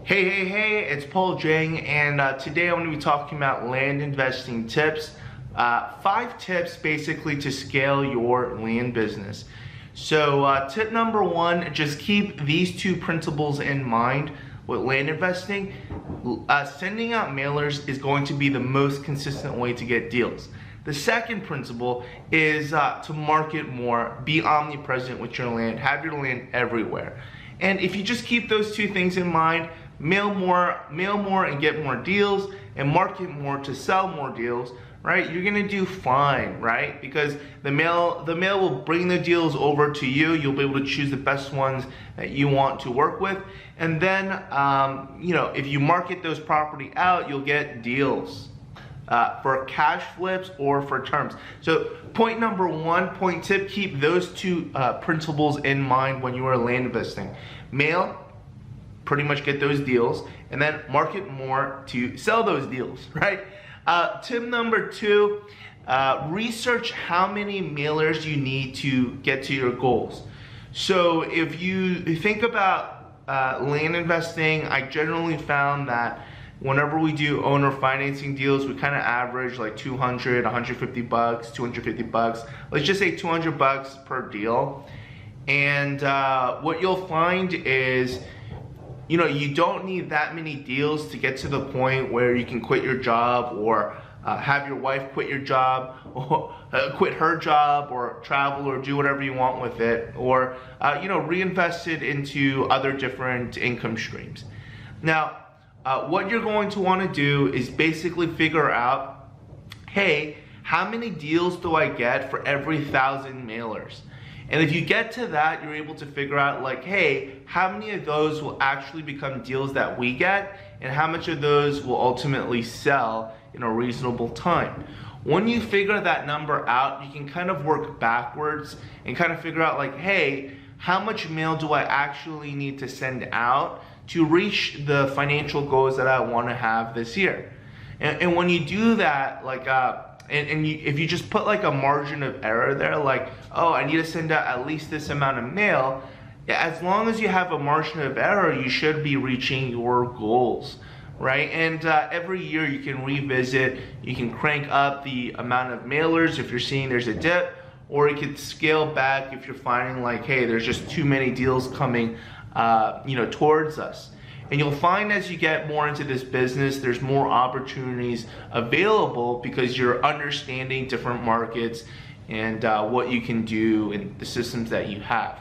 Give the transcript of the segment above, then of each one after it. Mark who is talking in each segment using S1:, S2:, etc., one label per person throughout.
S1: Hey, it's Paul Jang, and today I'm going to be talking about land investing tips. 5 tips basically to scale your land business. So tip number 1, just keep these 2 principles in mind with land investing. Sending out mailers is going to be the most consistent way to get deals. The second principle is to market more, be omnipresent with your land, have your land everywhere. And if you just keep those 2 things in mind, mail more and get more deals, and market more to sell more deals, right? You're gonna do fine, right? Because the mail will bring the deals over to you. You'll be able to choose the best ones that you want to work with, and then if you market those property out, you'll get deals for cash flips or for terms. So point number 1, point tip: keep those 2 principles in mind when you are land investing. Mail, pretty much get those deals, and then market more to sell those deals, right? Tip number 2, research how many mailers you need to get to your goals. So if you think about land investing, I generally found that whenever we do owner financing deals, we kind of average like 200, 150 bucks, 250 bucks. Let's just say 200 bucks per deal. And what you'll find is, you don't need that many deals to get to the point where you can quit your job, or have your wife quit your job, or quit her job, or travel, or do whatever you want with it, or reinvest it into other different income streams. Now, what you're going to want to do is basically figure out, hey, how many deals do I get for every 1,000 mailers? And if you get to that, you're able to figure out, like, hey, how many of those will actually become deals that we get, and how much of those will ultimately sell in a reasonable time. When you figure that number out, you can kind of work backwards and kind of figure out, like, hey, how much mail do I actually need to send out to reach the financial goals that I want to have this year? And when you do that, like, if you just put like a margin of error there, like, oh, I need to send out at least this amount of mail, as long as you have a margin of error, you should be reaching your goals, right? And every year you can revisit, you can crank up the amount of mailers if you're seeing there's a dip, or you could scale back if you're finding, like, hey, there's just too many deals coming towards us. And you'll find as you get more into this business, there's more opportunities available because you're understanding different markets and what you can do and the systems that you have.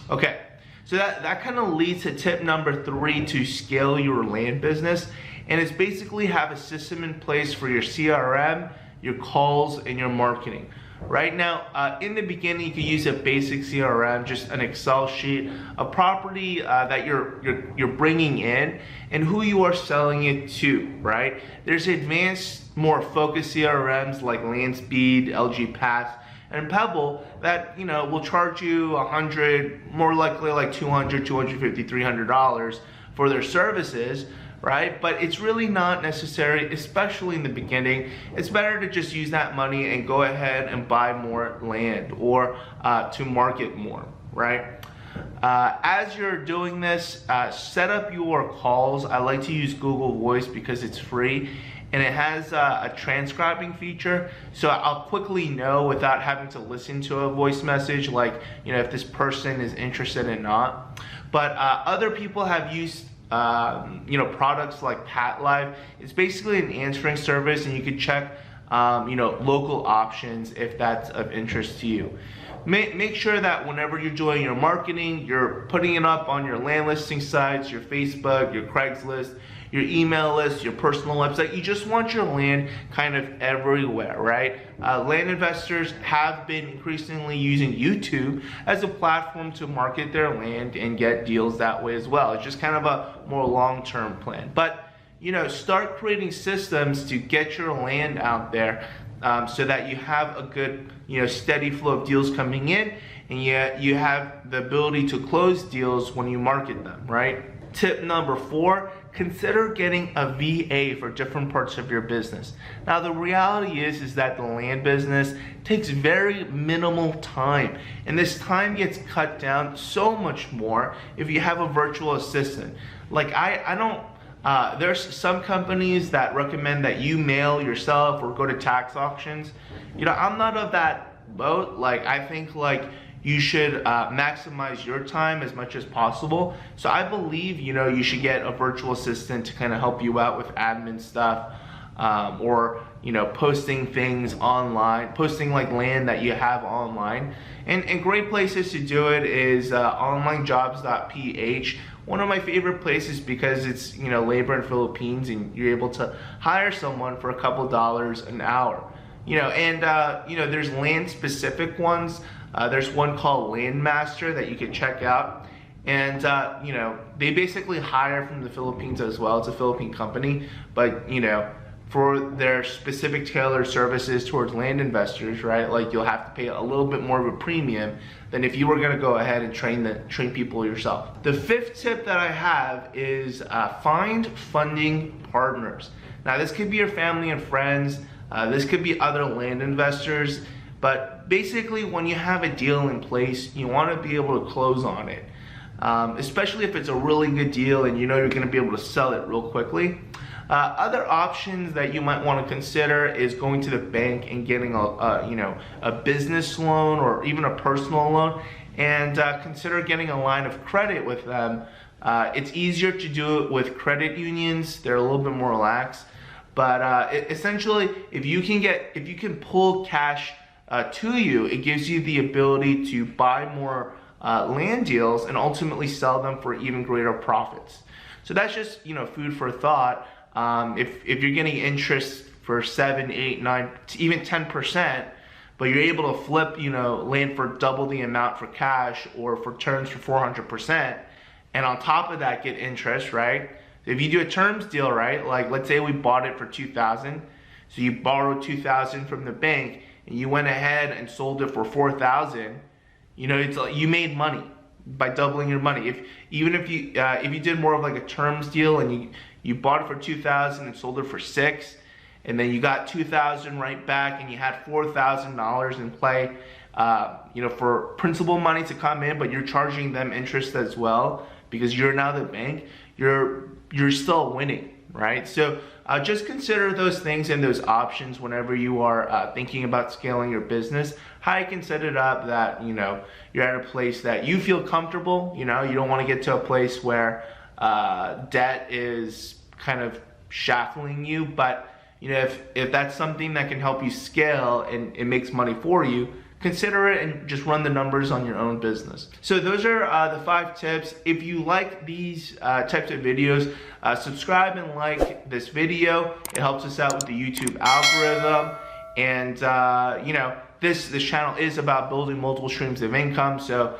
S1: Okay, so that kind of leads to tip number 3 to scale your land business. And it's basically have a system in place for your CRM, your calls, and your marketing. Right now, in the beginning, you can use a basic CRM, just an Excel sheet, a property that you're bringing in, and who you are selling it to, right? There's advanced, more focused CRMs like LandSpeed, LG Pass, and Pebble that will charge you $100, more likely like $200, $250, $300 for their services, right? But it's really not necessary, especially in the beginning. It's better to just use that money and go ahead and buy more land, or to market more, right? As you're doing this, set up your calls. I like to use Google Voice because it's free, and it has a transcribing feature, so I'll quickly know without having to listen to a voice message, like, if this person is interested or not. But other people have used products like PatLive. It's basically an answering service, and you can check local options if that's of interest to you. Make sure that whenever you're doing your marketing, you're putting it up on your land listing sites, your Facebook, your Craigslist, your email list, your personal website. You just want your land kind of everywhere, right? Land investors have been increasingly using YouTube as a platform to market their land and get deals that way as well. It's just kind of a more long-term plan. But start creating systems to get your land out there, so that you have a good, steady flow of deals coming in, and yet you have the ability to close deals when you market them, right? Tip number 4, consider getting a VA for different parts of your business. Now the reality is that the land business takes very minimal time, and this time gets cut down so much more if you have a virtual assistant. Like I don't, there's some companies that recommend that you mail yourself or go to tax auctions. You know, I'm not of that boat. Like I think like you should maximize your time as much as possible. So I believe, you know, you should get a virtual assistant to kind of help you out with admin stuff, or, you know, posting things online, posting like land that you have online. And great places to do it is onlinejobs.ph. One of my favorite places because it's, you know, labor in Philippines and you're able to hire someone for a couple dollars an hour. You know, and you know, there's land specific ones. There's one called Landmaster that you can check out, and you know, they basically hire from the Philippines as well. It's a Philippine company, but you know, for their specific tailored services towards land investors, right? Like you'll have to pay a little bit more of a premium than if you were going to go ahead and train people yourself. The 5th tip that I have is find funding partners. Now this could be your family and friends. This could be other land investors. But basically, when you have a deal in place, you want to be able to close on it, especially if it's a really good deal and you know you're going to be able to sell it real quickly. Other options that you might want to consider is going to the bank and getting a you know, a business loan or even a personal loan, and consider getting a line of credit with them. It's easier to do it with credit unions. They're a little bit more relaxed, but essentially, if you can pull cash to you, it gives you the ability to buy more land deals and ultimately sell them for even greater profits. So that's just, you know, food for thought. If you're getting interest for 7, 8, 9, even 10%, but you're able to flip, you know, land for double the amount for cash or for terms for 400%, and on top of that get interest, right? If you do a terms deal, right, like let's say we bought it for $2,000, so you borrowed $2,000 from the bank, and you went ahead and sold it for $4,000, you know, it's like you made money by doubling your money. Even if you did more of like a terms deal and you bought it for $2,000 and sold it for $6,000, and then you got $2,000 right back and you had $4,000 in play, you know, for principal money to come in, but you're charging them interest as well because you're now the bank. You're still winning, right? So just consider those things and those options whenever you are thinking about scaling your business. How you can set it up that, you know, you're at a place that you feel comfortable. You know, you don't want to get to a place where debt is kind of shackling you, but you know, if that's something that can help you scale and it makes money for you, consider it and just run the numbers on your own business. So those are the 5 tips. If you like these types of videos, subscribe and like this video. It helps us out with the YouTube algorithm. And you know, this channel is about building multiple streams of income. So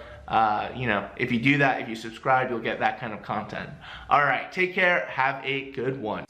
S1: you know, if you do that, if you subscribe, you'll get that kind of content. All right, take care. Have a good one.